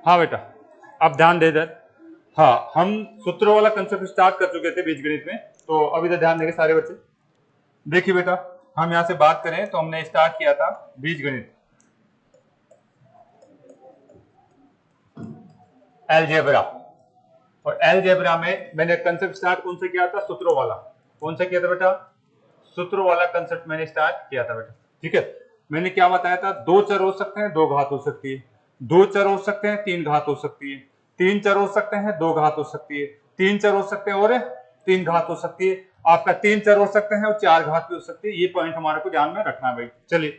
हाँ बेटा, अब ध्यान दे दे। हाँ, हम सूत्रों वाला कंसेप्ट स्टार्ट कर चुके थे बीजगणित में, तो अब इधर ध्यान देंगे सारे बच्चे। देखिए बेटा, हम यहाँ से बात करें तो हमने स्टार्ट किया था बीजगणित, अलजेब्रा। और अलजेब्रा में मैंने कंसेप्ट स्टार्ट कौन सा किया था? सूत्रों वाला। कौन सा किया था बेटा? सूत्रों वाला कंसेप्ट मैंने स्टार्ट किया था बेटा। ठीक है, मैंने क्या बताया था? दो चर हो सकते हैं, दो घात हो सकती है। दो चर हो सकते हैं, तीन घात हो सकती है। तीन चर हो सकते हैं, दो घात हो सकती है। तीन चर हो सकते हैं और तीन घात हो सकती है। आपका तीन चर हो सकते हैं और चार घात भी हो सकती है। ये पॉइंट हमारे को ध्यान में रखना है भाई। चलिए,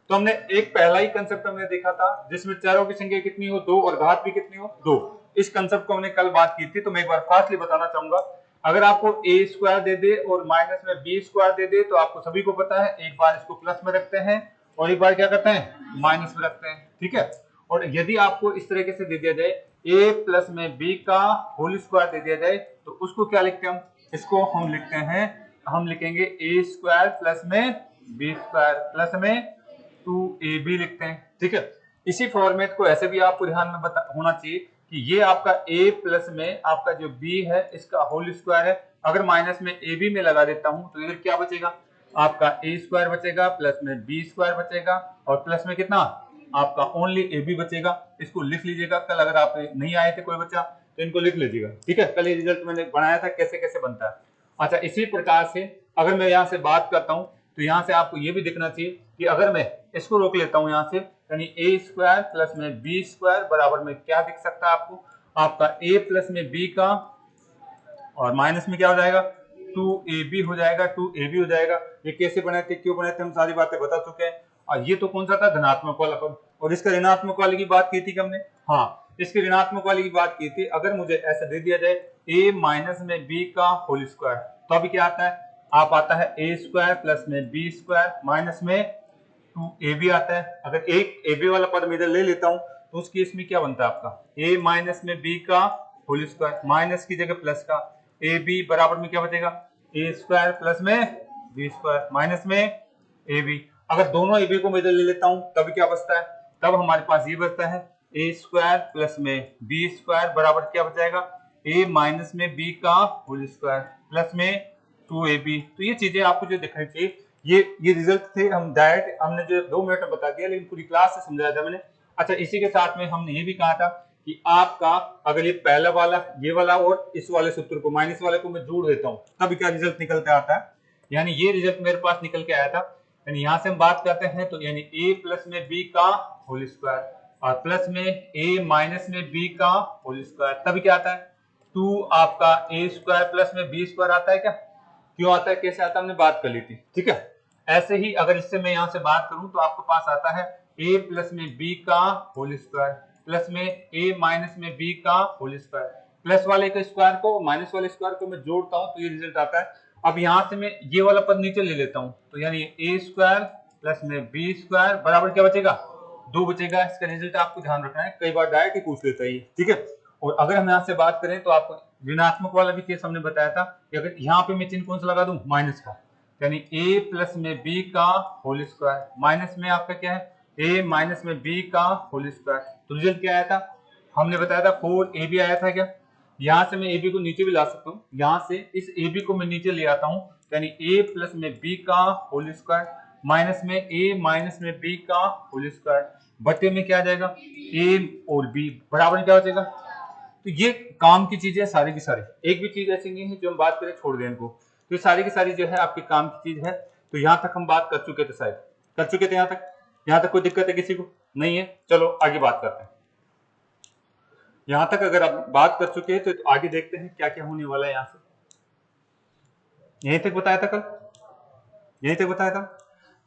तो हमने एक पहला ही कंसेप्ट हमने देखा था जिसमें चरों की संख्या कितनी हो? दो, और घात भी कितनी हो? दो। इस कंसेप्ट को हमने कल बात की थी, तो मैं एक बार फास्टली बताना चाहूंगा। अगर आपको ए स्क्वायर दे दे और माइनस में बी स्क्वायर दे दे, तो आपको सभी को पता है एक बार इसको प्लस में रखते हैं और एक बार क्या करते हैं? माइनस में रखते हैं। ठीक है, और यदि आपको इस तरीके से दे दिया जाए ए प्लस में बी का होल स्क्वायर दे दिया जाए, तो उसको क्या लिखते हैं हम? इसको हम लिखते हैं, हम लिखेंगे ए स्क्वायर प्लस में बी स्क्वायर प्लस में 2ab लिखते हैं। ठीक है, इसी फॉर्मेट को ऐसे भी आपको ध्यान में होना चाहिए कि ये आपका a प्लस में आपका जो b है इसका होल स्क्वायर है। अगर माइनस में ab में लगा देता हूं तो इधर क्या बचेगा? आपका a स्क्वायर बचेगा प्लस में b स्क्वायर बचेगा और प्लस में कितना? आपका ओनली ab बचेगा। इसको लिख लीजिएगा, कल अगर आप नहीं आए थे कोई बच्चा तो इनको लिख लीजिएगा। ठीक है, कल ये रिजल्ट मैंने बनाया था कैसे कैसे बनता है। अच्छा, इसी प्रकार से अगर मैं यहाँ से बात करता हूँ तो यहाँ से आपको ये भी दिखना चाहिए कि अगर मैं इसको रोक लेता हूँ यहाँ से, यानी ए स्क्वायर प्लस में बी स्क्वायर बराबर में क्या दिख सकता है आपको? आपका ए प्लस में बी का और माइनस में क्या हो जाएगा? 2ab हो जाएगा। 2ab हो जाएगा। ये कैसे बने थे, क्यों बने थे, हम सारी बातें बता चुके हैं। और ये तो कौन सा था? धनात्मक वाला पद। और इसका ऋणात्मक वाले की बात की थी कि हमने, हाँ, इसके ऋणात्मक वाले की बात की थी। अगर मुझे ऐसा दे दिया जाए a माइनस में b का होल स्क्वायर, तो अभी क्या आता है? आप आता है a स्क्वायर प्लस में b स्क्वायर माइनस में 2ab आता है। अगर एक ab वाला पद मैं इधर ले लेता हूं तो उस केस में क्या बनता है आपका? a माइनस में b का होल स्क्वायर, माइनस की जगह प्लस का, ab बराबर में क्या बचेगा? a स्क्वायर प्लस में b स्क्वायर माइनस में ab। अगर दोनों ab को मैं इधर ले लेता हूं तब क्या बचता है? तब हमारे पास ये बचता है a स्क्वायर प्लस में b स्क्वायर बराबर क्या बचाएगा? a माइनस में b का होल स्क्वायर प्लस में 2ab। तो ये चीजें आपको जो दिखनी चाहिए, ये रिजल्ट थे। हम डायरेक्ट हमने जो 2 मिनट में बता दिया, लेकिन पूरी क्लास से समझाया था मैंने। अच्छा, इसी के साथ में हमने ये भी कहा था कि आपका अगर ये पहला वाला, ये वाला और इस वाले सूत्र को, माइनस वाले को मैं जोड़ देता हूँ तब क्या रिजल्ट निकल के आता है? यानी ये रिजल्ट मेरे पास निकल के आया था। यानी यहाँ से हम बात करते हैं तो यानी a प्लस में b का होल स्क्वायर और प्लस में a माइनस में b का होल स्क्वायर, तभी क्या आता है? 2 आपका a स्क्वायर प्लस में b स्क्वायर आता है क्या? क्यों आता है, कैसे आता है, हमने बात कर ली थी। ठीक है, ऐसे ही अगर इससे मैं यहाँ से बात करूं तो आपके पास आता है a प्लस में b का होल स्क्वायर प्लस में a माइनस में b का होल स्क्वायर। प्लस वाले के स्क्वायर को माइनस वाले स्क्वायर को मैं जोड़ता हूं तो ये रिजल्ट आता है। अब यहाँ से मैं ये वाला पद नीचे ले लेता हूं तो यानी a स्क्वायर प्लस में b स्क्वायर बराबर क्या बचेगा? 2 बचेगा। इसका रिजल्ट आपको ध्यान रखना है, कई बार डायरेक्ट ही पूछ लेता है। ठीक है, और अगर हम यहाँ से बात करें तो आपको ऋणात्मक वाला भी केस हमने बताया था कि अगर यहाँ पे मैं चिन्ह कौन सा लगा दूं? माइनस का, यानी a प्लस में b का होल स्क्वायर माइनस में आपका क्या है? a माइनस में b का होल स्क्वायर। तो रिजल्ट क्या आया था? हमने बताया था 4ab आया था क्या? यहाँ से मैं ab को नीचे भी ला सकता हूँ, यहाँ से इस ab को मैं नीचे ले आता हूँ, यानी a प्लस में b का होल स्क्वायर माइनस में a माइनस में b का होल स्क्वायर बटे में क्या आ जाएगा? a और b बराबर क्या हो जाएगा? तो ये काम की चीजें सारी की सारी, एक भी चीज ऐसी नहीं है जो हम बात करें छोड़ दें इनको। तो ये सारी की सारी जो है आपके काम की चीज है। तो यहाँ तक हम बात कर चुके थे, शायद कर चुके थे यहाँ तक। यहाँ तक कोई दिक्कत है किसी को? नहीं है। चलो आगे बात करते हैं। यहाँ तक अगर आप बात कर चुके हैं तो आगे देखते हैं क्या क्या होने वाला है। यहाँ से यहीं तक बताया था कल, यहीं तक बताया था।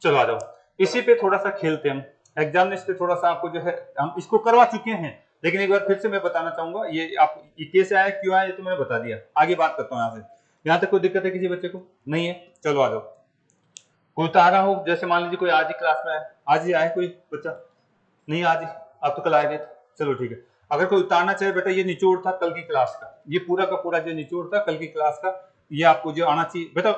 चलो आ जाओ, इसी पे थोड़ा सा खेलते हैं हम। एग्जाम में इस पे थोड़ा सा आपको जो है, हम इसको करवा चुके हैं लेकिन एक बार फिर से मैं बताना चाहूंगा। ये आप ये कैसे आया, क्यों आया, ये तो मैंने बता दिया। आगे बात करता हूँ यहाँ से। यहाँ तक कोई दिक्कत है किसी बच्चे को? नहीं है। चलो आ जाओ। कोई उतारा हो, जैसे मान लीजिए कोई आज ही क्लास में आया, आज ही आया कोई बच्चा? नहीं आज ही, आप तो कल आए गए। चलो ठीक है। अगर कोई उतारना चाहे बेटा, ये निचोड़ था कल की क्लास का, ये पूरा का पूरा जो निचोड़ था कल की क्लास का, ये आपको जो आना चाहिए बेटा।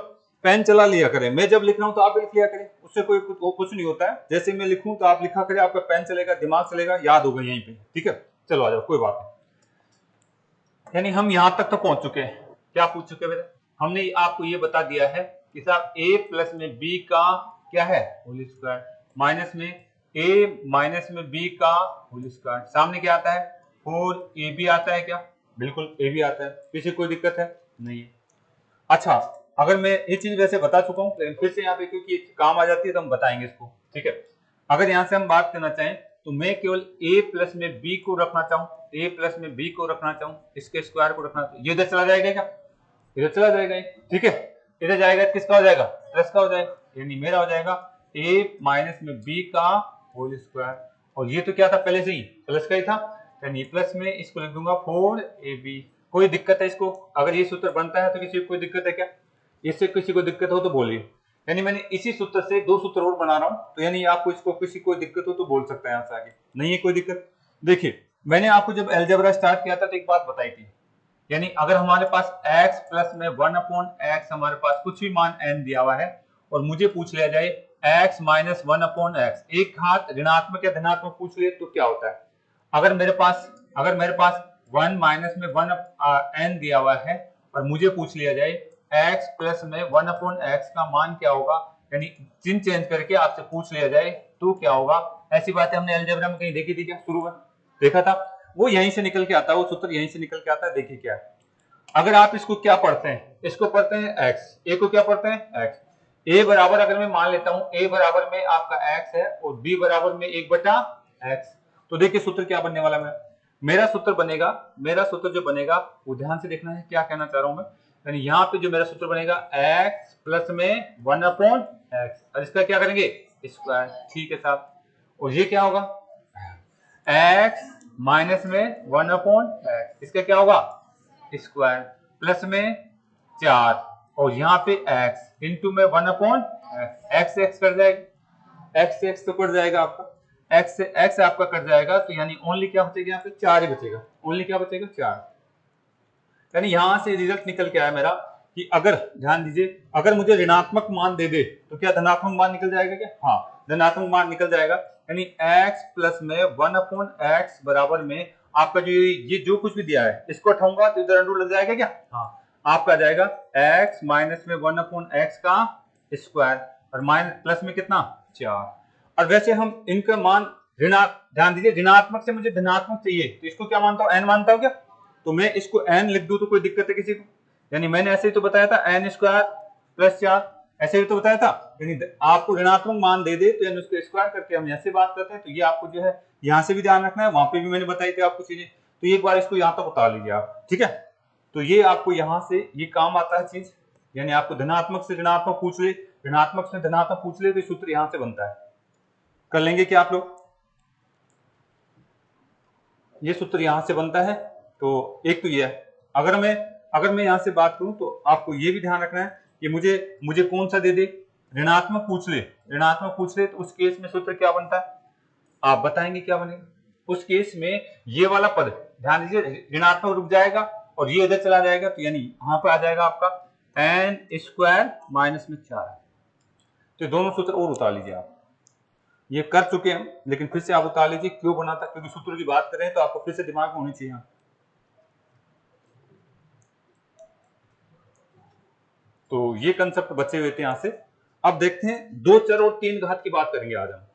पेन चला लिया करें, मैं जब लिख रहा हूं तो आप भी लिख लिया करें, उससे कोई कुछ नहीं होता है। जैसे मैं लिखूं तो आप लिखा करें, आपका पेन चलेगा, दिमाग चलेगा, याद होगा यहीं पे। ठीक है, चलो आ जाओ, कोई बात नहीं। यानी हम यहां तक तो पहुंच चुके हैं। क्या पूछ चुके हैं बेटा? हमने आपको ये बता दिया है कि साहब a प्लस में b का क्या है होल स्क्वायर, माइनस में a माइनस में b का होल स्क्वायर, सामने क्या आता है 4ab आता है क्या? बिल्कुल a भी आता है। पीछे कोई दिक्कत है नहीं है। अच्छा, अगर मैं ये चीज वैसे बता चुका हूँ, लेकिन फिर से यहाँ पे क्योंकि काम आ जाती है तो हम बताएंगे इसको, ठीक है। अगर यहाँ से हम बात करना चाहें तो मैं केवल a प्लस में b को रखना चाहूँ, a प्लस में b को रखना चाहूँ, इसके स्क्वायर को रखना चाहूँ, ये इधर चला जाएगा क्या? इधर चला जाएगा, ठीक है। इधर जाएगा तो किसका हो जाएगा? प्लस का हो जाएगा, यानी मेरा हो जाएगा a माइनस में b का होल स्क्वायर, और ये तो क्या था पहले से ही प्लस का ही था, यानी प्लस में इसको लिख दूंगा 4ab। कोई दिक्कत है इसको? अगर ये सूत्र बनता है तो किसी को कोई दिक्कत है क्या? इससे किसी को दिक्कत हो तो बोलिए। यानी मैंने इसी सूत्र से दो सूत्र और बना रहा हूं, तो यानी आपको इसको किसी को दिक्कत हो तो बोल सकता है यहाँ से आगे, नहीं है कोई दिक्कत। देखिए, मैंने आपको जब अलजेब्रा स्टार्ट किया था तो एक बात बताई थी, यानी अगर हमारे पास x प्लस में 1/x हमारे पास कुछ भी मान n दिया हुआ है और मुझे पूछ लिया जाए x माइनस 1/x, एक हाथ ऋणात्मक या धनात्मक पूछ ले तो क्या होता है? अगर मेरे पास 1 माइनस में 1 n दिया हुआ है और मुझे पूछ लिया जाए x प्लस में 1/x का मान क्या होगा, यानी चिन्ह चेंज करके आपसे पूछ लिया जाए तो क्या होगा? ऐसी बातें हमने अलजेब्रा में कहीं देखी थी क्या? शुरू में देखा था, वो यहीं से निकल के आता है, वो सूत्र यहीं से निकल के आता है। देखिए क्या है, अगर आप इसको क्या पढ़ते हैं, इसको पढ़ते हैं x, a को क्या पढ़ते हैं x, a बराबर अगर मैं मान लेता हूं a बराबर में आपका x है और b बराबर में 1/x, तो देखिए सूत्र क्या बनने वाला है मेरा सूत्र जो बनेगा वो ध्यान से देखना है क्या कहना चाह रहा हूं मैं। यानी यहाँ पे जो मेरा सूत्र बनेगा x प्लस में 1/x, और इसका क्या करेंगे स्क्वायर, ठीक है साहब। और ये क्या होगा x माइनस में 1/x, इसका क्या होगा स्क्वायर, प्लस में 4, और यहाँ पे x इंटू में 1/x, x कट जाएगा, x से x तो कट जाएगा आपका, x से x आपका कट जाएगा, तो यानी ओनली क्या बचेगा यहाँ पे 4 ही बचेगा, ओनली क्या बचेगा 4। यानी यहां से रिजल्ट निकल के आया मेरा कि अगर ध्यान दीजिए, अगर मुझे ऋणात्मक मान दे दे तो क्या धनात्मक मान निकल जाएगा क्या? हाँ, धनात्मक मान निकल जाएगा। यानी x प्लस में 1/x बराबर में आपका जो ये जो कुछ भी दिया है इसको हटाऊंगा तो इधर अंडर लग जाएगा क्या? हाँ, आपका जाएगा x माइनस में 1/x का स्क्वायर और माइनस प्लस में कितना 4। और वैसे हम इनका मान ध्यान दीजिए ऋणात्मक से मुझे धनात्मक चाहिए तो इसको क्या मानता हूं n मानता हूं क्या? तो मैं इसको n लिख दूं तो कोई दिक्कत है किसी को? यानी मैंने ऐसे ही तो बताया था n स्क्वायर प्लस 4, ऐसे ही तो बताया था। यानी आपको ऋणात्मक मान दे दे तो यानी उसको स्क्वायर करके हम ऐसे बात करते हैं, तो ये आपको जो है यहाँ से भी ध्यान रखना है, वहां पे भी मैंने बताई थी आपको चीजें, तो एक बार इसको यहाँ तक उतार लीजिए आप, ठीक है। तो ये आपको यहाँ से ये काम आता है चीज, यानी आपको धनात्मक से ऋणात्मक पूछ ले, ऋणात्मक से धनात्मक पूछ ले तो सूत्र यहाँ से बनता है। कर लेंगे क्या आप लोग? ये सूत्र यहाँ से बनता है। तो एक तो ये है, अगर मैं यहाँ से बात करूं तो आपको ये भी ध्यान रखना है कि मुझे कौन सा दे दे, ऋणात्मक पूछ ले तो उस केस में सूत्र क्या बनता है आप बताएंगे क्या बनेगा? उस केस में ये वाला पद ध्यान दीजिए, ऋणात्मक रुक जाएगा और ये इधर चला जाएगा, तो यानी वहां पे आ जाएगा आपका n स्क्वायर माइनस में 4। तो दोनों सूत्र और उतार लीजिए आप, ये कर चुके हैं लेकिन फिर से आप उतार लीजिए। क्यों बना था? क्योंकि सूत्र की बात करें तो आपको फिर से दिमाग में होनी चाहिए। तो ये कंसेप्ट बचे हुए थे यहां से। अब देखते हैं 2 चर और 3 घात की बात करेंगे आज हम।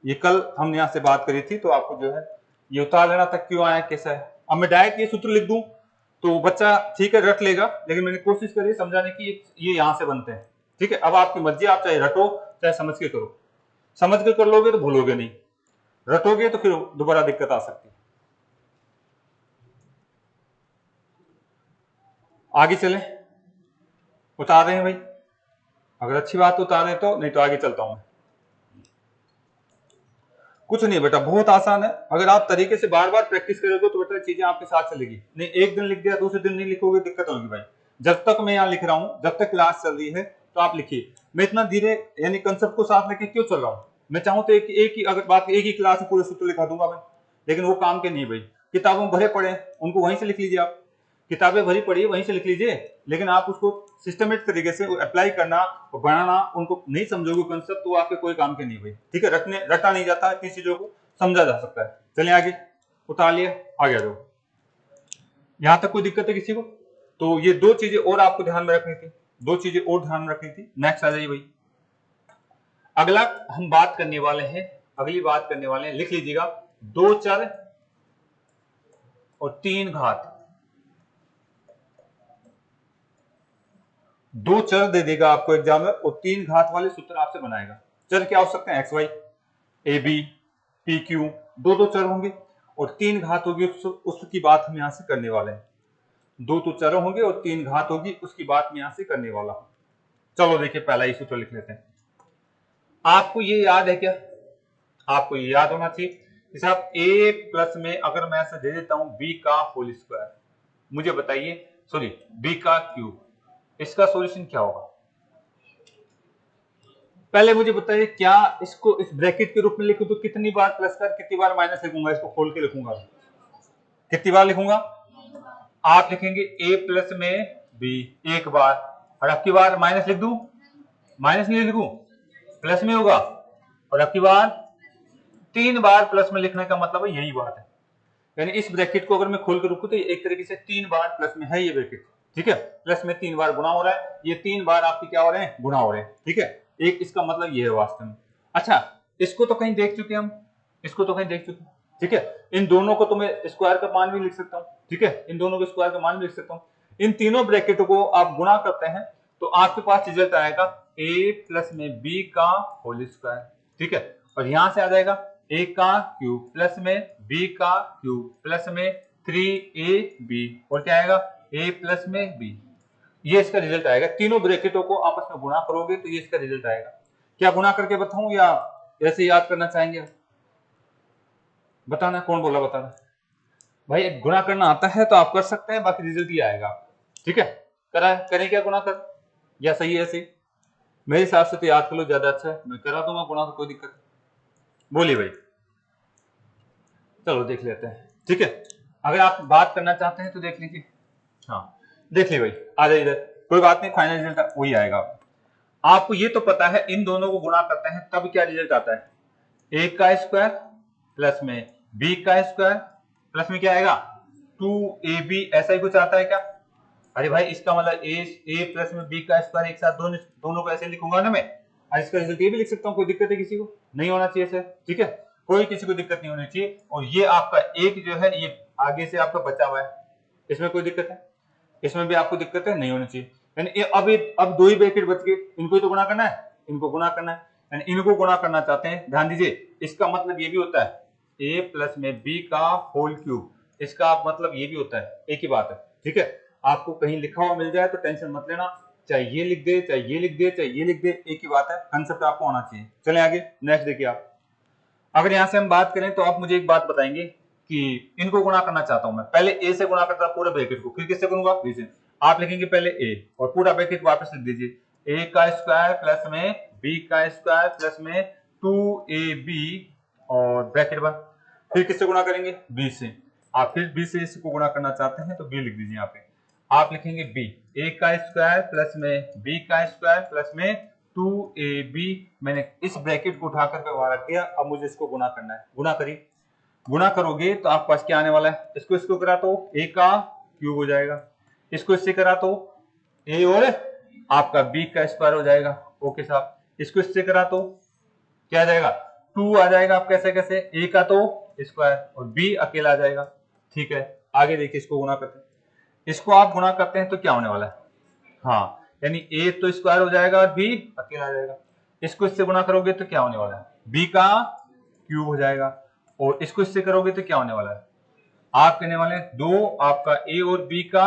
ये कल हमने यहां से बात करी थी, तो आपको जो है ये उतार लेना तक क्यों आया कैसा है। अब मैं डायरेक्ट ये सूत्र लिख दूं तो बच्चा ठीक है रट लेगा, लेकिन मैंने कोशिश करी समझाने की ये यहां से बनते हैं, ठीक है। अब आपकी मर्जी, आप चाहे रटो चाहे समझ के करो। समझ के कर लोगे तो भूलोगे नहीं, रटोगे तो फिर दोबारा दिक्कत आ सकती है। आगे चले, उतार रहे हैं भाई? अगर अच्छी बात तो उतार रहे तो, नहीं तो आगे चलता हूं मैं। कुछ नहीं बेटा, बहुत आसान है। अगर आप तरीके से बार बार प्रैक्टिस करोगे तो बेटा चीजें आपके साथ चलेगी। नहीं एक दिन लिख दिया दूसरे दिन नहीं लिखोगे दिक्कत होगी भाई। जब तक मैं यहाँ लिख रहा हूँ, जब तक क्लास चल रही है तो आप लिखिए। मैं इतना धीरे यानी कंसेप्ट को साथ लेके क्यों चल रहा हूँ? मैं चाहूँ तो एक ही अगर बात एक ही क्लास में पूरे सूत्र लिखा दूंगा मैं, लेकिन वो काम के नहीं भाई। किताबों भरे पड़े उनको वहीं से लिख लीजिए आप, किताबें भरी पड़ी वहीं से लिख लीजिए, लेकिन आप उसको सिस्टमेटिक तरीके से अप्लाई करना और बनाना उनको नहीं समझोगे कंसेप्ट तो आपके कोई काम के नहीं भाई, ठीक है। रटा नहीं जाता, इतनी चीजों को समझा जा सकता है। चलिए आगे। उतार लिया, आ गया। जो यहां तक कोई दिक्कत है किसी को? तो ये दो चीजें और आपको ध्यान में रखनी थी, दो चीजें और ध्यान में रखनी थी। नेक्स्ट आ जाइए भाई। अगला हम बात करने वाले हैं, अगली बात करने वाले हैं, लिख लीजिएगा, दो चर और तीन घात। दो चर दे देगा आपको एग्जाम में और तीन घात वाले सूत्र आपसे बनाएगा। चर क्या हो सकते हैं? X Y, A B, P Q, दो दो चर होंगे और तीन घात होगी, उसकी बात हम यहां से करने वाले हैं। दो तो चर होंगे और तीन घात होगी, उसकी बात मैं यहां से करने वाला हूं। चलो देखिए, पहला ही सूत्र लिख लेते हैं। आपको ये याद है क्या? आपको ये याद होना चाहिए कि साहब a प्लस में अगर मैं ऐसे दे देता हूं b का होल स्क्वायर, मुझे बताइए, सॉरी b का क्यूब, इसका सॉल्यूशन क्या होगा? पहले मुझे बताइए, क्या इसको इस ब्रैकेट के रूप में लिखूं तो कितनी बार प्लस कर, कितनी बार माइनस लिखूंगा? इसको खोल के लिखूंगा, कितनी बार लिखूंगा? आप लिखेंगे a प्लस में b एक बार, और अब की बार माइनस लिख दूं? माइनस नहीं लिखूं, प्लस में होगा। और अब की बार तीन बार प्लस में लिखने का मतलब है यही बात है, यानी इस ब्रैकेट को अगर मैं खोल कर रखूं तो एक तरीके से तीन बार प्लस में है ये ब्रैकेट, ठीक है। प्लस में तीन बार गुणा हो रहा है, ये तीन बार आपके क्या हो रहे हैं? गुणा हो रहे हैं, ठीक है। एक इसका मतलब ये है वास्तव में। अच्छा, इसको तो कहीं देख चुके हम, इसको तो कहीं देख चुके, ठीक है। इन दोनों को तो मैं स्क्वायर का मान भी लिख सकता हूँ, ठीक है, इन दोनों को स्क्वायर का मान भी लिख सकता हूँ। इन तीनों ब्रैकेटों को आप गुणा करते हैं तो आपके पास रिजल्ट आएगा a प्लस में b का होल स्क्वायर, ठीक है। और यहां से आ जाएगा a का क्यूब प्लस में b का क्यूब प्लस में 3ab, और क्या आएगा? a प्लस में b, ये इसका रिजल्ट आएगा। तीनों ब्रैकेटों को आपस में गुणा करोगे तो ये इसका रिजल्ट आएगा। क्या गुणा करके बताऊं या ऐसे याद करना चाहेंगे? बताना, कौन बोला बताना? भाई गुणा करना आता है तो आप कर सकते हैं, बाकी रिजल्ट ही आएगा, ठीक है। करा करें क्या गुणा कर, या सही है ऐसे? मेरे हिसाब से तो याद कर लो, ज्यादा अच्छा है। मैं करा दूंगा गुणा तो कोई दिक्कत नहीं। बोलिए भाई, चलो देख लेते हैं, ठीक है। अगर आप बात करना चाहते हैं तो देख लीजिए। हाँ देख लीजिए भाई, आ जाए इधर, कोई बात नहीं, फाइनल रिजल्ट वही आएगा। आपको ये तो पता है, इन दोनों को गुणा करते हैं तब क्या रिजल्ट आता है? a का स्क्वायर प्लस में b का स्क्वायर प्लस में क्या आएगा? 2ab, ऐसा ही कुछ आता है क्या? अरे भाई इसका मतलब a प्लस में b का स्क्वायर एक साथ दोनों दोनों को ऐसे लिखूंगा ना मैं, और इसका रिजल्ट ये भी लिख सकता हूँ। कोई दिक्कत है किसी को? नहीं होना चाहिए सर, ठीक है, कोई किसी को दिक्कत नहीं होनी चाहिए। और ये आपका एक जो है ये आगे से आपका बचा हुआ है, इसमें कोई दिक्कत है? इसमें भी आपको दिक्कत है? नहीं होनी चाहिए। यानी अब दो ही ब्रैकेट बच गए, इनको ही तो गुणा करना है, इनको गुणा करना है, यानी इनको गुणा करना चाहते हैं। ध्यान दीजिए, इसका मतलब ये भी होता है a प्लस में b का होल क्यूब, इसका मतलब ये भी होता है, एक ही बात है, ठीक है। आपको कहीं लिखा हुआ मिल जाए तो टेंशन मत लेना, चाहे ये लिख दे, चाहे ये लिख दे, चाहे ये लिख दे, एक ही बात है, कंसेप्ट आपको आना चाहिए। चलें आगे, नेक्स्ट देखिए आप। अगर यहां से हम बात करें तो आप मुझे एक बात बताएंगे कि इनको गुणा करना चाहता हूं मैं, पहले a से गुणा करता पूरे ब्रैकेट को, फिर किससे करूंगा? b से। आप लिखेंगे पहले a और पूरा ब्रैकेट वापस लिख दीजिए, a का स्क्वायर प्लस में b का स्क्वायर प्लस में 2ab और ब्रैकेट बंद। फिर किससे गुणा करेंगे? b से। आप फिर b से इसको गुणा करना चाहते हैं तो b लिख दीजिए यहाँ पे। आप लिखेंगे b, a का स्क्वायर प्लस में b का स्क्वायर प्लस में 2ab, मैंने इस ब्रैकेट को उठा करके बाहर रख दिया। अब मुझे इसको गुणा करना है, गुणा करिए। गुणा करोगे तो आपके पास क्या आने वाला है? इसको करा तो a का क्यूब हो जाएगा, इसको इससे करा तो a और आपका b का स्क्वायर हो जाएगा, ओके साहब। इसको इससे करा तो क्या आ जाएगा? 2 आ जाएगा। आप कैसे कैसे? a का तो स्क्वायर और b अकेला आ जाएगा, ठीक है। आगे देखिए, इसको गुणा करते हैं, इसको आप गुणा करते हैं तो क्या होने वाला है? हाँ, यानी a तो स्क्वायर हो जाएगा और b अकेला आ जाएगा। इसको इससे गुणा करोगे तो क्या होने वाला है? b का क्यूब हो जाएगा। और इसको इससे करोगे तो क्या होने वाला है? आप कहने वाले हैं दो, आपका a और b का,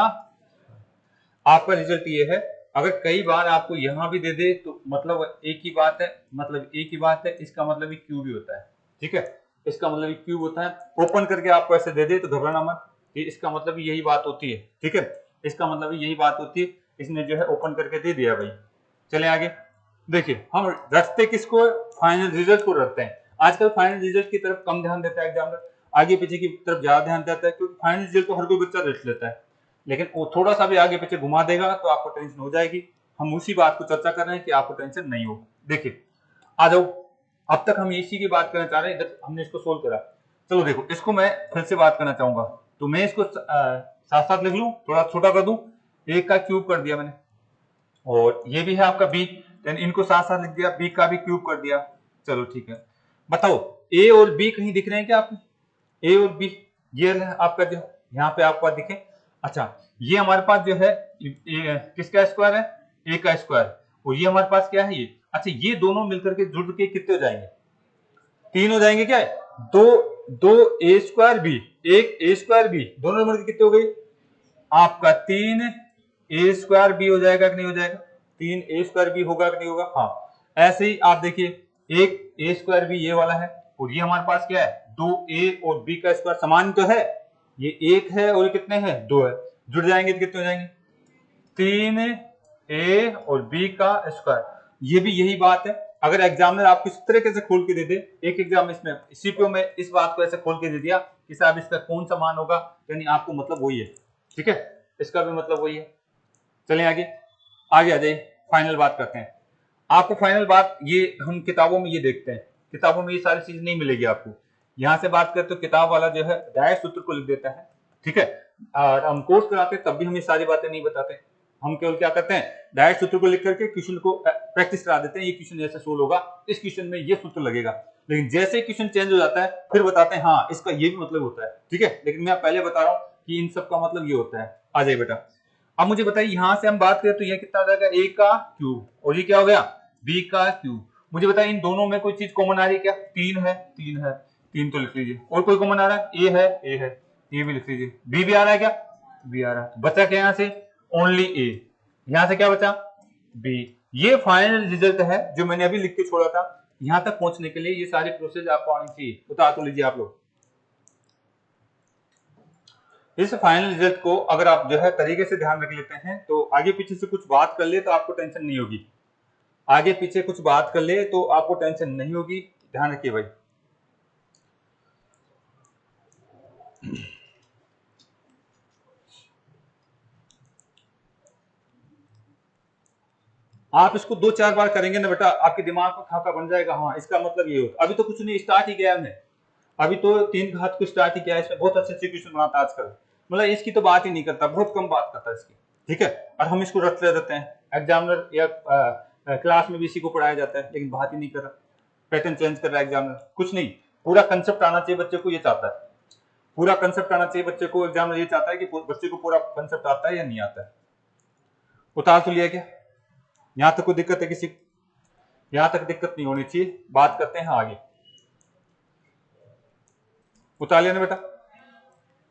आपका रिजल्ट ये है। अगर कई बार आपको यहां भी दे दे तो मतलब एक ही बात है, मतलब एक ही बात है, इसका मतलब क्यूब ही होता है, ठीक है। इसका मतलब क्यूब होता है। ओपन करके आपको ऐसे दे दे तो घबराना मत, ये इसका मतलब यही बात होती है, ठीक है। इसका मतलब यही बात होती है, इसने जो है ओपन करके दे दिया भाई। चले आगे देखिए, हम रखते किसको? फाइनल रिजल्ट को रखते हैं। आजकल फाइनल रिजल्ट की तरफ कम ध्यान देता है एग्जामिनर, आगे पीछे की तरफ ज्यादा ध्यान देता है, क्योंकि फाइनल रिजल्ट तो हर कोई बच्चा रख लेता है, लेकिन वो थोड़ा सा भी आगे पीछे घुमा देगा तो आपको टेंशन हो जाएगी। हम उसी बात को चर्चा कर रहे हैं कि आपको टेंशन नहीं हो। देखिए आ जाओ, अब तक हम इसी की बात करना चाह रहे हैं, इधर हमने इसको सोल्व करा। चलो देखो, इसको मैं फिर से बात करना चाहूंगा, तो मैं इसको साथ साथ लिख लूं, थोड़ा छोटा कर दूं, ए का क्यूब कर दिया मैंने, और ये भी है आपका बी, देन इनको साथ साथ लिख दिया, बी का भी क्यूब कर दिया। चलो ठीक है, बताओ ए और बी कहीं दिख रहे हैं क्या आपको? ए और बी ये आपका जो यहाँ पे आपको दिखे। अच्छा, ये हमारे पास जो है किसका स्क्वायर है? ए का स्क्वायर, और ये हमारे पास क्या है ये? अच्छा, ये दोनों मिलकर के जुड़ के कितने हो जाएंगे? 3 हो जाएंगे क्या? दो दो ए स्क्वायर बी, एक ए स्क्वायर बी, दोनों मिलकर कितने हो गई? आपका 3 ए स्क्वायर बी हो जाएगा कि नहीं हो जाएगा? 3 ए स्क्वायर बी होगा कि नहीं होगा? हाँ, ऐसे ही आप देखिए, एक ए स्क्वायर बी ये वाला है, और ये हमारे पास क्या है? 2a और b का स्क्वायर समान तो है, ये 1 है और ये कितने हैं? 2 है, जुड़ जाएंगे तो कितने हो जाएंगे? 3a और b का स्क्वायर। ये भी यही बात है, अगर एग्जामिनर आपको इस तरीके से खोल के दे दे, एक एग्जाम इसमें सीपीओ में इस बात को ऐसे खोल के दे दिया कि साहब इसका कौन सा मान होगा, यानी आपको मतलब वही है, ठीक है, इसका भी मतलब वही है। चलिए आगे आगे आ जाइए, फाइनल बात करते हैं। आपको फाइनल बात ये हम किताबों में ये देखते हैं, किताबों में ये सारी चीज नहीं मिलेगी आपको। यहां से बात करते तो किताब वाला जो है डायरेक्ट सूत्र को लिख देता है, ठीक है, और हम कोर्स कराते हैं तब भी हम ये सारी बातें नहीं बताते, हम केवल क्या करते हैं, डायरेक्ट सूत्र को लिख करके क्वेश्चन को प्रैक्टिस करा देते हैं, ये क्वेश्चन ऐसे सोल्व होगा, इस क्वेश्चन में ये सूत्र लगेगा। लेकिन जैसे क्वेश्चन चेंज हो जाता है फिर बताते हैं हाँ इसका ये भी मतलब होता है, ठीक है, लेकिन मैं पहले बता रहा हूँ कि इन सब का मतलब ये होता है। आ जाइए बेटा, अब मुझे बताइए यहां से हम बात करें तो ये कितना आ जाएगा? ए का क्यूब, और ये क्या हो गया? बी का क्यूब। मुझे बताइए इन दोनों में कोई चीज कॉमन आ रही है क्या? 3 है, 3 है, 3 तो लिख लीजिए, और कोई कॉमन आ रहा है? ए है, ए है, ये भी लिख लीजिए। बी भी आ रहा है क्या? बी आ रहा है, बचा क्या यहाँ से? ओनली ए, यहां से क्या बचा? बी। ये फाइनल रिजल्ट है जो मैंने अभी लिख के छोड़ा था। यहां तक पहुंचने के लिए ये सारी प्रोसेस आपको आनी चाहिए, उतार तो लीजिए आप लोग। इस फाइनल रिजल्ट को अगर आप जो है तरीके से ध्यान रख लेते हैं तो आगे पीछे से कुछ बात कर ले तो आपको टेंशन नहीं होगी, आगे पीछे कुछ बात कर ले तो आपको टेंशन नहीं होगी, ध्यान रखिए भाई। आप इसको 2-4 बार करेंगे ना बेटा, आपके दिमाग में खाका बन जाएगा, हाँ इसका मतलब ये होता। अभी तो कुछ नहीं, स्टार्ट ही किया हमने, अभी तो 3 घात को स्टार्ट ही किया है, इसमें बहुत अच्छे क्वेश्चन बनाता है आजकल, मतलब इसकी तो बात ही नहीं करता, बहुत कम बात करता है इसकी, ठीक है, और हम इसको रट ले देते हैं, एग्जामिनर या क्लास में भी इसी को पढ़ाया जाता है, लेकिन बात ही नहीं कर रहा, पैटर्न चेंज कर रहा है एग्जामिनर, कुछ नहीं, पूरा कंसेप्ट आना चाहिए बच्चे को, ये चाहता है, पूरा कंसेप्ट आना चाहिए बच्चे को, एग्जामिनर ये चाहता है कि बच्चे को पूरा कंसेप्ट आता है या नहीं आता है। उतार तो लिया क्या? यहां तक कोई दिक्कत है किसी को? यहां तक दिक्कत नहीं होनी चाहिए, बात करते हैं आगे। उतार लिया ना बेटा?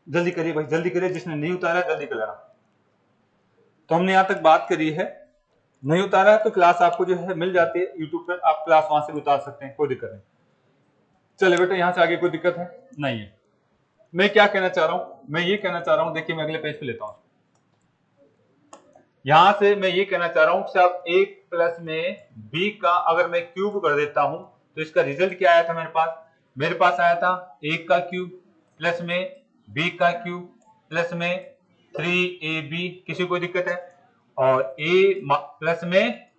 जल्दी करिए भाई, जल्दी करिए, जिसने नहीं उतारा जल्दी कर लेना। तो हमने यहां तक बात करी है, नहीं उतारा है तो क्लास आपको जो है मिल जाती है यूट्यूब पर, आप क्लास वहां से भी उतार सकते हैं, कोई दिक्कत नहीं। चले बेटा, यहां से आगे कोई दिक्कत है? नहीं है। मैं क्या कहना चाह रहा हूं, मैं ये कहना चाह रहा हूं, देखिए मैं अगले पेज पे लेता हूं, यहां से मैं ये कहना चाह रहा हूं कि अब एक प्लस में बी का अगर मैं क्यूब कर देता हूं तो इसका रिजल्ट क्या आया था मेरे पास आया था ए का क्यूब प्लस में बी का क्यूब प्लस में 3ab, किसी कोई दिक्कत है? और a प्लस में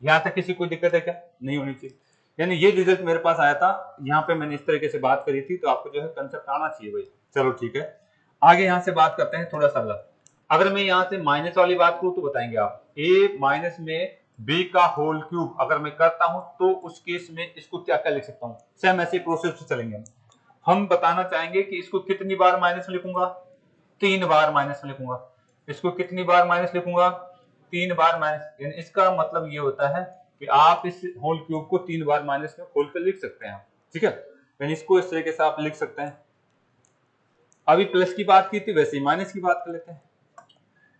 यहां तक किसी कोई दिक्कत है क्या? नहीं होनी चाहिए, यानी ये रिजल्ट मेरे पास आया था, यहाँ पे मैंने इस तरीके से बात करी थी, तो आपको जो है कंसेप्ट आना चाहिए भाई। चलो ठीक है, आगे यहाँ से बात करते हैं थोड़ा सा अलग। अगर मैं यहाँ से माइनस वाली बात करूं तो बताएंगे आप, a माइनस में b का होल क्यूब अगर मैं करता हूं तो उस केस में इसको क्या क्या लिख सकता हूं? सेम ऐसे प्रोसेस से चलेंगे हम बताना चाहेंगे कि इसको कितनी बार माइनस लिखूंगा? 3 बार माइनस लिखूंगा। इसको कितनी बार माइनस लिखूंगा? 3 बार माइनस, यानी इसका मतलब ये होता है कि आप इस होल क्यूब को 3 बार माइनस में खोल कर लिख सकते हैं, ठीक है, यानी इसको इस तरीके से आप लिख सकते हैं। अभी प्लस की बात की थी, वैसे ही माइनस की बात कर लेते हैं।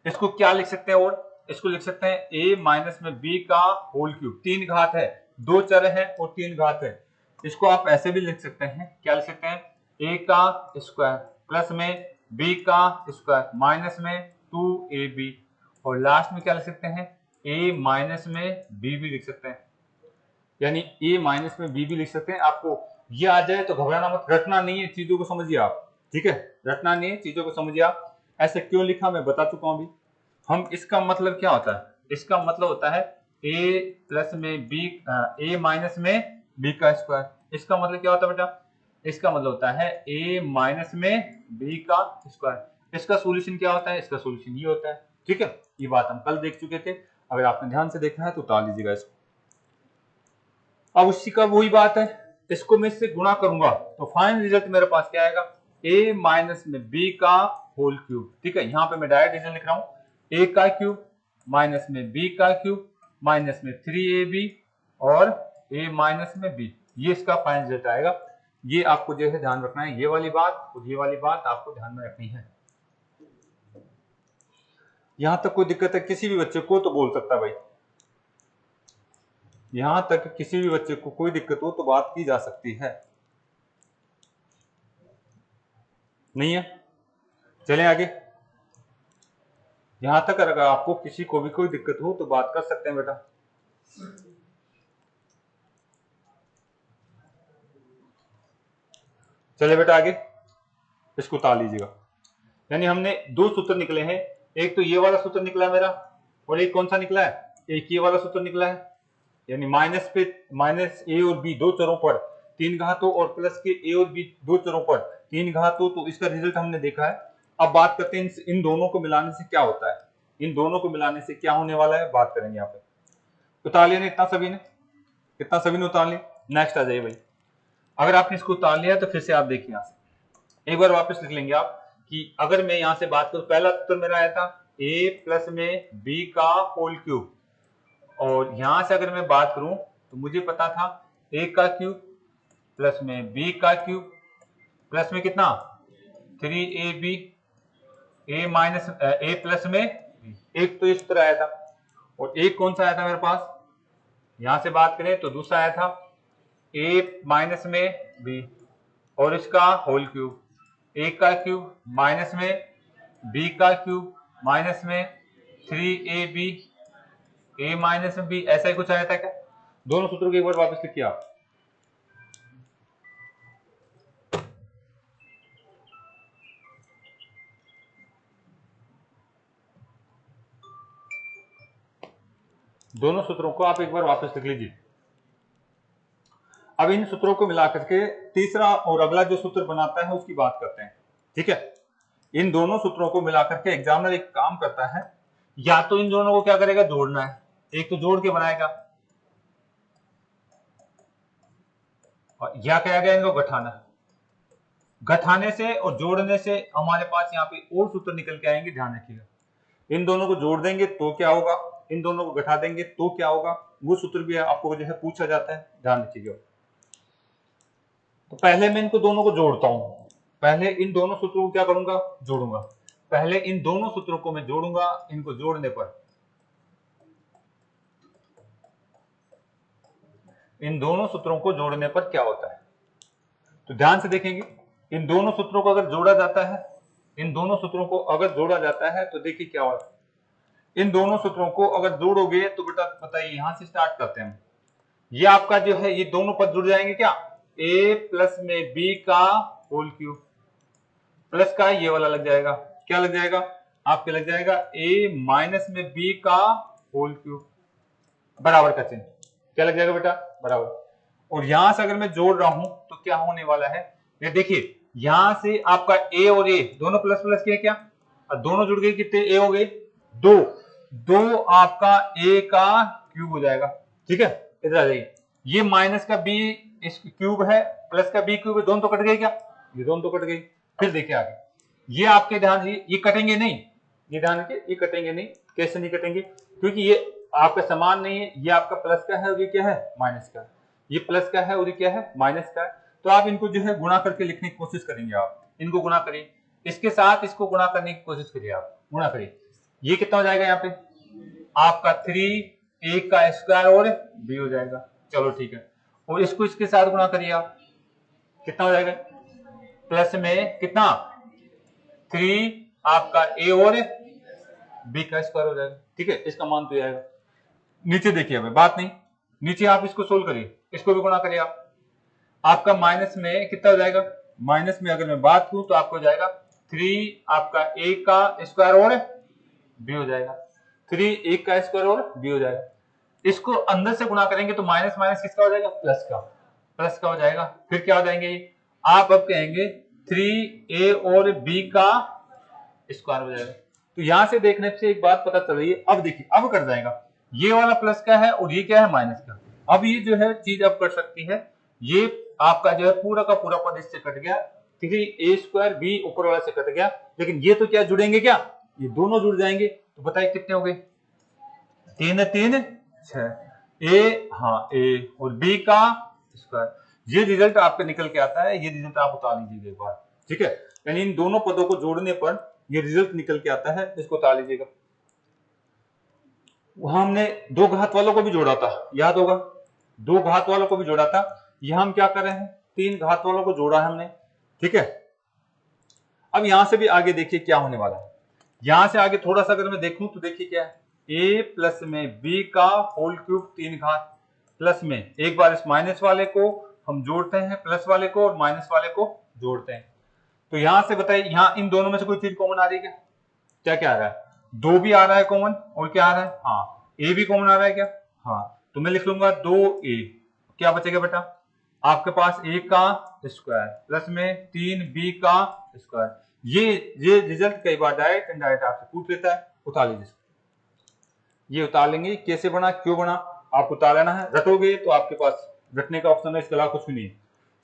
इसको क्या लिख सकते हैं? और इसको लिख सकते हैं a माइनस में b का होल क्यूब, 3 घात है, 2 चर है और 3 घात है, इसको आप ऐसे भी लिख सकते हैं, क्या लिख सकते हैं? a का स्क्वायर प्लस में b का स्क्वायर माइनस में 2ab, और लास्ट में क्या लिख सकते हैं? a माइनस में b भी लिख सकते हैं, यानी a माइनस में b भी लिख सकते हैं। आपको ये आ जाए तो घबराना मत, रटना नहीं है, चीजों को समझिए आप, ठीक है, रटना नहीं है, चीजों को समझिए आप। ऐसे क्यों लिखा मैं बता चुका हूं अभी। हम इसका मतलब क्या होता है? इसका मतलब होता है a प्लस में b, a माइनस में b का स्क्वायर, इसका मतलब क्या होता है बेटा? इसका मतलब होता है a माइनस में b का स्क्वायर। इसका सॉल्यूशन क्या होता है? इसका सॉल्यूशन ये होता है। ठीक है, ये बात हम कल देख चुके थे, अगर आपने ध्यान से देखा है तो उतार लीजिएगा इसको। अब उसी का वही बात है, इसको मैं इससे गुणा करूंगा तो फाइनल रिजल्ट मेरे पास क्या आएगा? a माइनस में b का होल क्यूब। ठीक है, यहाँ पे मैं डायरेक्ट रिजल्ट लिख रहा हूँ, a का क्यूब माइनस में b का क्यूब माइनस में 3ab और a माइनस में b, ये इसका फाइनल रिजल्ट आएगा। ये आपको जो है ध्यान रखना है, ये वाली बात और ये वाली बात आपको ध्यान में रखनी है। यहां तक कोई दिक्कत है किसी भी बच्चे को तो बोल सकता है भाई, यहां तक किसी भी बच्चे को कोई दिक्कत हो तो बात की जा सकती है, नहीं है? चलें आगे। यहां तक अगर आपको किसी को भी कोई दिक्कत हो तो बात कर सकते हैं बेटा। चले बेटा आगे, इसको उतार लीजिएगा। यानी हमने दो सूत्र निकले हैं, एक तो ये वाला सूत्र निकला मेरा और एक कौन सा निकला है? एक ये वाला सूत्र निकला है, यानी माइनस पे माइनस ए और बी दो चरों पर तीन घातों और प्लस के ए और बी दो चरों पर तीन घातों, तो इसका रिजल्ट हमने देखा है। अब बात करते हैं इन दोनों को मिलाने से क्या होता है, इन दोनों को मिलाने से क्या होने वाला है, बात करेंगे यहाँ पे। उतार लिया इतना सभी ने, कितना सभी ने उतार लिया? नेक्स्ट आ जाइए भाई। अगर आपने इसको उतार लिया तो फिर से आप देखिए, यहाँ से एक बार वापस लिख लेंगे आप कि अगर मैं यहां से बात करूं, पहला सूत्र मेरा आया था a प्लस में b का होल क्यूब, और यहां से अगर मैं बात करूं तो मुझे पता था a का क्यूब प्लस में b का क्यूब प्लस में कितना 3ab, a minus a plus में b, एक तो इस तरह आया था और एक कौन सा आया था मेरे पास, यहां से बात करें तो दूसरा आया था a माइनस में b और इसका होल क्यूब, a का क्यूब माइनस में b का क्यूब माइनस में 3ab, a माइनस में b, ऐसा ही कुछ आया था क्या? दोनों सूत्रों को एक बार वापस लिखिए आप। दोनों सूत्रों को आप एक बार वापस लिख लीजिए। अब इन सूत्रों को मिलाकर के तीसरा और अगला जो सूत्र बनाता है उसकी बात करते हैं। ठीक है, इन दोनों सूत्रों को मिलाकर के एग्जामिनर एक काम करता है, या तो इन दोनों को क्या करेगा, जोड़ना है, एक तो जोड़ के बनाएगा और या क्या गया इनको घटाना। घटाने से और जोड़ने से हमारे पास यहाँ पे और सूत्र निकल के आएंगे, ध्यान रखिएगा। इन दोनों को जोड़ देंगे तो क्या होगा, इन दोनों को घटा देंगे तो क्या होगा, वो सूत्र भी आपको जो है पूछा जाता है, ध्यान रखिएगा। तो पहले मैं इनको दोनों को जोड़ता हूं, पहले इन दोनों सूत्रों को क्या करूंगा, जोड़ूंगा। पहले इन दोनों सूत्रों को मैं जोड़ूंगा, इनको जोड़ने पर इन दोनों सूत्रों को जोड़ने पर क्या होता है, तो ध्यान से देखेंगे। इन दोनों सूत्रों को अगर जोड़ा जाता है, इन दोनों सूत्रों को अगर जोड़ा जाता है तो देखिए क्या होगा। इन दोनों सूत्रों को अगर जोड़ोगे तो बेटा बताइए, यहां से स्टार्ट करते हैं। ये आपका जो है ये दोनों पद जुड़ जाएंगे क्या, a प्लस में b का होल क्यूब प्लस का ये वाला लग जाएगा, क्या लग जाएगा आपके, लग जाएगा a माइनस में b का होल क्यूब बराबर का चिन्ह, क्या लग जाएगा बेटा, बराबर। और यहां से अगर मैं जोड़ रहा हूं तो क्या होने वाला है, ये देखिए यहां से आपका a और a दोनों प्लस प्लस के क्या, और दोनों जुड़ गए, कितने a हो गए, दो, दो आपका a का क्यूब हो जाएगा। ठीक है, इधर आ जाइए, ये माइनस का b इस क्यूब है प्लस का b क्यूब है, दोनों तो कट गए क्या, ये दोनों तो कट गई। फिर देखिए आगे, ये आपके ध्यान से ये कटेंगे नहीं, ये ध्यान रखिए, ये कटेंगे नहीं, कैसे नहीं कटेंगे, क्योंकि ये आपका समान नहीं है, ये आपका प्लस का है और ये क्या है, माइनस का, ये प्लस का है और ये क्या है, माइनस का है। तो आप इनको जो है गुणा करके लिखने की कोशिश करेंगे, आप इनको गुणा करिए, इसके साथ इसको गुणा करने की कोशिश करिए, आप गुणा करिए, ये कितना हो जाएगा यहाँ पे आपका 3 a का स्क्वायर और b हो जाएगा। चलो ठीक है, और इसको इसके साथ गुणा करिए आप, कितना हो जाएगा, प्लस में कितना 3 आपका a और b का स्क्वायर हो जाएगा। ठीक है, इसका मान तो आएगा। नीचे देखिए, हमें बात नहीं, नीचे आप इसको सोल्व करिए, इसको भी गुणा करिए आप, आपका माइनस में कितना हो जाएगा, माइनस में अगर मैं बात करूं तो आपको हो जाएगा 3 आपका a का स्क्वायर और b हो जाएगा, 3 a का स्क्वायर और b हो जाएगा। इसको अंदर से गुणा करेंगे तो माइनस माइनस किसका हो जाएगा, प्लस का, प्लस का हो जाएगा। फिर क्या हो जाएंगे ये, आप अब कहेंगे 3a और b का स्क्वायर हो जाएगा। तो यहां से देखने से एक बात पता चल रही है। अब देखिए अब कर जाएगा, ये वाला प्लस का है और ये क्या है माइनस का। अब ये जो है चीज अब कर सकती है, ये आपका जो है पूरा का पूरा पद इससे कट गया, 3a² b ऊपर वाला से कट गया, लेकिन ये तो क्या जुड़ेंगे, क्या ये दोनों जुड़ जाएंगे। तो बताइए कितने हो गए, 3 3 6 a, हाँ a और b का स्क्वायर। ये रिजल्ट आपका निकल के आता है, ये रिजल्ट आप उतार लीजिएगा एक बार, ठीक है। यानी इन दोनों पदों को जोड़ने पर ये रिजल्ट निकल के आता है, इसको उतार लीजिएगा। वहां हमने दो घात वालों को भी जोड़ा था, याद होगा, दो घात वालों को भी जोड़ा था। यहां हम क्या कर रहे हैं, तीन घात वालों को जोड़ा है हमने, ठीक है। अब यहां से भी आगे देखिए क्या होने वाला है। यहां से आगे थोड़ा सा अगर मैं देखूं तो देखिए क्या है, a प्लस में b का होल क्यूब 3 घात प्लस में एक बार इस माइनस वाले को हम जोड़ते हैं, प्लस वाले को और माइनस वाले को जोड़ते हैं। तो यहां से बताइए, यहां इन दोनों में से कोई चीज कॉमन आ रही है क्या? क्या आ रहा है, 2 भी आ रहा है कॉमन, और क्या आ रहा है, हाँ a भी कॉमन आ रहा है क्या, हाँ। तो मैं लिख लूंगा 2a, क्या बचेगा बेटा, आपके पास a का स्क्वायर प्लस में 3b का स्क्वायर। ये रिजल्ट कई बार डायरेक्ट इनडायरेक्ट आपसे पूछ लेता है, उतार लीजिए। ये उतार लेंगे, कैसे बना, क्यों बना, आपको उतार लेना है। रटोगे तो आपके पास रटने का ऑप्शन है, इसके अलावा कुछ भी नहीं है।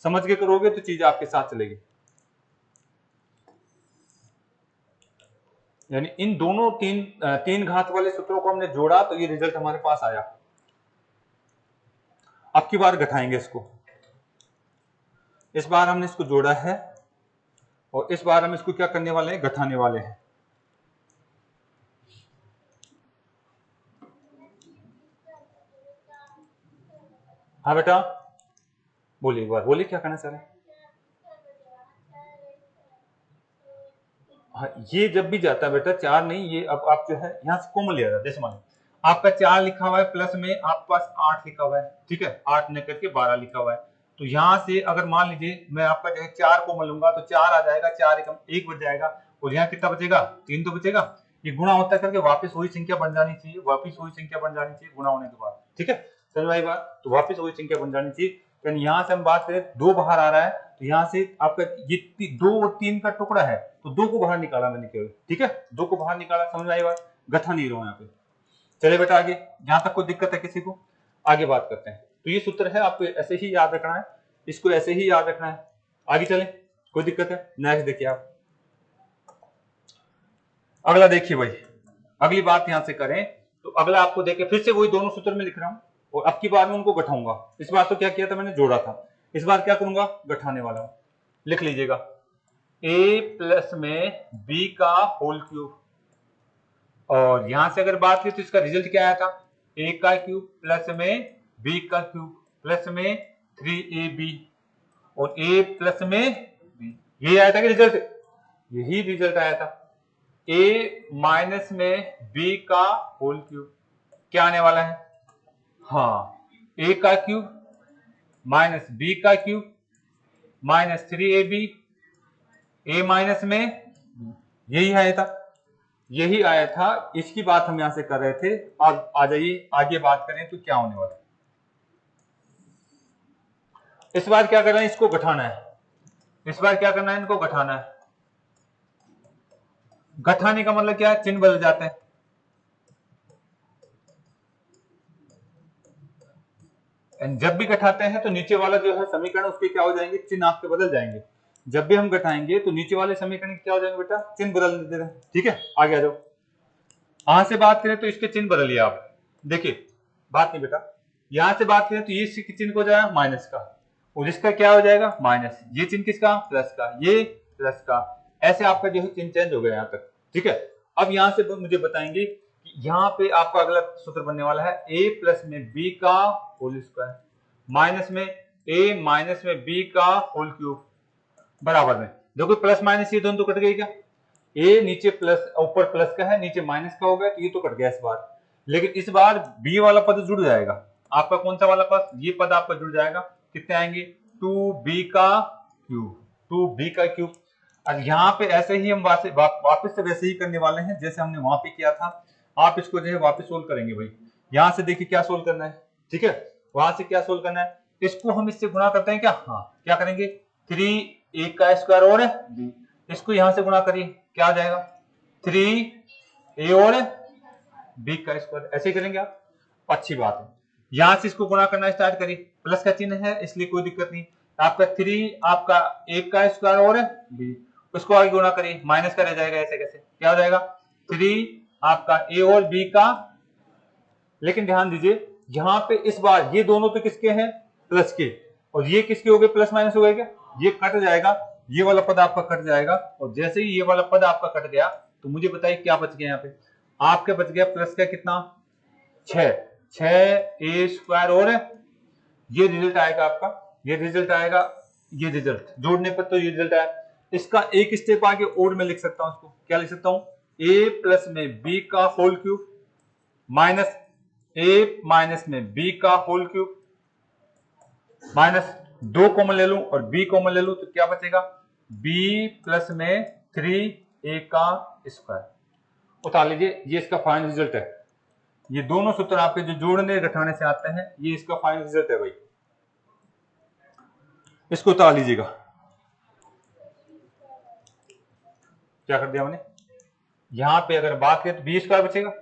समझ के करोगे तो चीज आपके साथ चलेगी। यानी इन दोनों तीन घात वाले सूत्रों को हमने जोड़ा तो ये रिजल्ट हमारे पास आया। अब की बार घटाएंगे इसको, इस बार हमने इसको जोड़ा है और इस बार हम इसको क्या करने वाले हैं, घटाने वाले हैं। हाँ बेटा बोलिए एक बार, बोलिए क्या करना चाह रहे हैं। हाँ ये जब भी जाता है बेटा, 4 नहीं, ये अब आप जो है यहाँ से कॉमन ले रहा है। जैसे मान आपका 4 लिखा हुआ है, प्लस में आपके पास 8 लिखा हुआ है, ठीक है, 8 न करके 12 लिखा हुआ है। तो यहाँ से अगर मान लीजिए मैं आपका जो है 4 कॉमन लूंगा तो 4 आ जाएगा, 4 1 बच जाएगा, और यहाँ कितना बचेगा, 3 तो बचेगा। ये गुणा होता करके वापस वही संख्या बन जानी चाहिए, वापस वही संख्या बन जानी चाहिए गुणा होने के बाद, ठीक है। चलो भाई बात, तो वापस वही संख्या बन जानी चाहिए। यहाँ से हम बात करें, 2 बाहर आ रहा है, तो यहाँ से आपका ये 2 और 3 का टुकड़ा है, तो 2 को बाहर निकाला मैंने केवल, ठीक है, 2 को बाहर निकाला, समझ आई बात, गठा नहीं रहा यहाँ पे। चले बेटा आगे, यहाँ तक कोई दिक्कत है किसी को, आगे बात करते हैं। तो ये सूत्र है, आपको ऐसे ही याद रखना है, इसको ऐसे ही याद रखना है। आगे चले, कोई दिक्कत है, नेक्स्ट देखिए आप, अगला देखिए भाई। अगली बात यहां से करें तो अगला आपको देखे, फिर से वही दोनों सूत्र में लिख रहा हूं, और अब की बार में उनको गठाऊंगा। इस बार तो क्या किया था मैंने, जोड़ा था, इस बार क्या करूंगा, गठाने वाला हूं। लिख लीजिएगा, a प्लस में b का होल क्यूब, और यहां से अगर बात की तो इसका रिजल्ट क्या आया था, a का क्यूब प्लस में b का क्यूब प्लस में 3ab, और a प्लस में b, यही आया था कि रिजल्ट, यही रिजल्ट आया था। a माइनस में b का होल क्यूब क्या आने वाला है, हाँ a का क्यूब माइनस b का cube minus 3ab, a minus में यही आया था, यही आया था। इसकी बात हम यहां से कर रहे थे। अब आ जाइए आगे बात करें तो क्या होने वाला है। इस बार क्या करना है, इसको घटाना है, इस बार क्या करना है, इनको घटाना है। घटाने का मतलब क्या है, चिन्ह बदल जाते हैं। जब भी घटाते हैं तो नीचे वाला जो है समीकरण उसके क्या हो जाएंगे, चिन्ह आपके बदल जाएंगे। जब भी हम घटाएंगे तो नीचे वाले समीकरण क्या हो जाएंगे बेटा, चिन्ह बदल देते हैं, ठीक है। आगे आ जाओ, यहां से बात करें तो इसके चिन्ह बदलिए आप, देखिए बात नहीं बेटा, यहां से बात करें तो ये चिन्ह हो जाएगा माइनस का, और इसका क्या हो जाएगा माइनस, ये चिन्ह किसका, प्लस का, ये प्लस का, ऐसे आपका जो है चिन्ह चेंज हो गया यहाँ तक, ठीक है। अब यहां से मुझे बताएंगे कि यहाँ पे आपका अगला सूत्र बनने वाला है, a प्लस में b का होल स्क्वायर माइनस में a माइनस में b का होल क्यूब बराबर में, देखो प्लस माइनस ये दोनों तो कट गई क्या, a नीचे प्लस ऊपर प्लस का है, नीचे माइनस का हो गया, तो ये तो कट गया इस बार। लेकिन इस बार b वाला पद जुड़ जाएगा, आपका कौन सा वाला पद, ये पद आपका जुड़ जाएगा, कितने आएंगे, 2b का क्यूब, 2b का क्यूब। और यहाँ पे ऐसे ही हम वापस से वैसे ही करने वाले हैं जैसे हमने वहां पे किया था। आप इसको जो है वापस सोल्व करेंगे भाई, यहां से देखिए क्या सोल्व करना है, ठीक है, वहां से क्या सोल्व करना है, इसको हम इससे गुणा करते हैं क्या, हाँ क्या करेंगे, 3a का स्क्वायर और b, इसको यहां से गुणा करिए, क्या आ जाएगा 3a और b का स्क्वायर, ऐसे ही करेंगे आप, अच्छी बात है। यहां से इसको गुणा करना स्टार्ट करिए, प्लस का चिन्ह है इसलिए कोई दिक्कत नहीं, आपका 3 आपका a का स्क्वायर और b, उसको आगे गुणा करिए, माइनस का रह जाएगा, ऐसे कैसे, क्या हो जाएगा 3 आपका a और b का, लेकिन ध्यान दीजिए यहां पे इस बार ये दोनों तो किसके हैं प्लस के, और ये किसके हो गए प्लस माइनस हो गए, क्या ये कट जाएगा, ये वाला पद आपका कट जाएगा, और जैसे ही ये वाला पद आपका कट गया तो मुझे बताइए क्या बच गया, यहाँ पे आपके बच गया प्लस का कितना 6 a स्क्वायर, और ये रिजल्ट आएगा आपका, ये रिजल्ट आएगा, ये रिजल्ट जोड़ने पर तो ये रिजल्ट आया, इसका एक स्टेप आगे और मैं लिख सकता हूं, इसको क्या लिख सकता हूं a प्लस में b का whole cube minus a minus में b का होल क्यूब, माइनस 2 कॉमन ले लूं और b कॉमन ले लूं तो क्या बचेगा b प्लस में 3a का स्क्वायर, उतार लीजिए, ये इसका फाइनल रिजल्ट है। ये दोनों सूत्र आपके जो जोड़ने घटाने से आते हैं, ये इसका फाइनल रिजल्ट है भाई, इसको उतार लीजिएगा। क्या कर दिया मैंने, यहां पे अगर बात करें तो बी स्क्वायर बचेगा,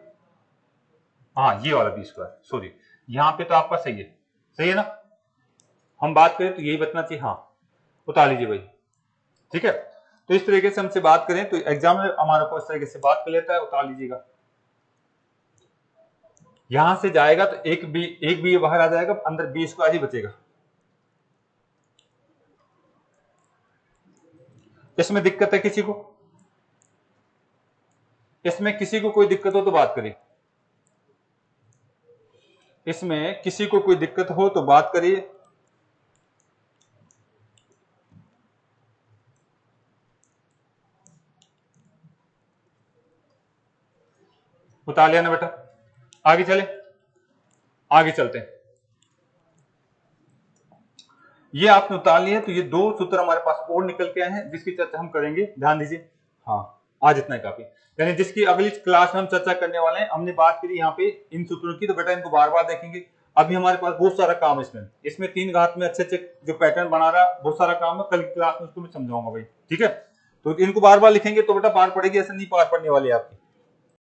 हाँ ये वाला बी स्क्वायर, सॉरी यहां पे तो आपका सही है ना, हम बात करें तो यही बचना चाहिए, हाँ उतार लीजिए भाई, ठीक है। तो इस तरीके से हमसे बात करें तो एग्जाम में हमारे को इस तरीके से बात कर लेता है, उतार लीजिएगा, यहां से जाएगा तो एक बी बाहर आ जाएगा, अंदर बी स्क्वायर ही बचेगा। इसमें दिक्कत है किसी को, इसमें किसी को कोई दिक्कत हो तो बात करिए, इसमें किसी को कोई दिक्कत हो तो बात करिए। उतार लिया ना बेटा, आगे चलते हैं, ये आपने उतार लिया, तो ये दो सूत्र हमारे पास और निकल के आए हैं जिसकी चर्चा हम करेंगे, ध्यान दीजिए, हाँ आज इतना ही काफी, यानी जिसकी अगली क्लास में हम चर्चा करने वाले हैं। हमने बात करी यहाँ पे इन सूत्रों की, तो बेटा इनको बार बार देखेंगे, अभी हमारे पास बहुत सारा काम है इसमें 3 घात में अच्छे जो पैटर्न बना रहा है, बहुत सारा काम है, कल की क्लास में उसको मैं समझाऊंगा भाई, ठीक है। तो इनको बार बार लिखेंगे तो बेटा पार पड़ेगी, ऐसे नहीं पार पड़ने वाली आपकी।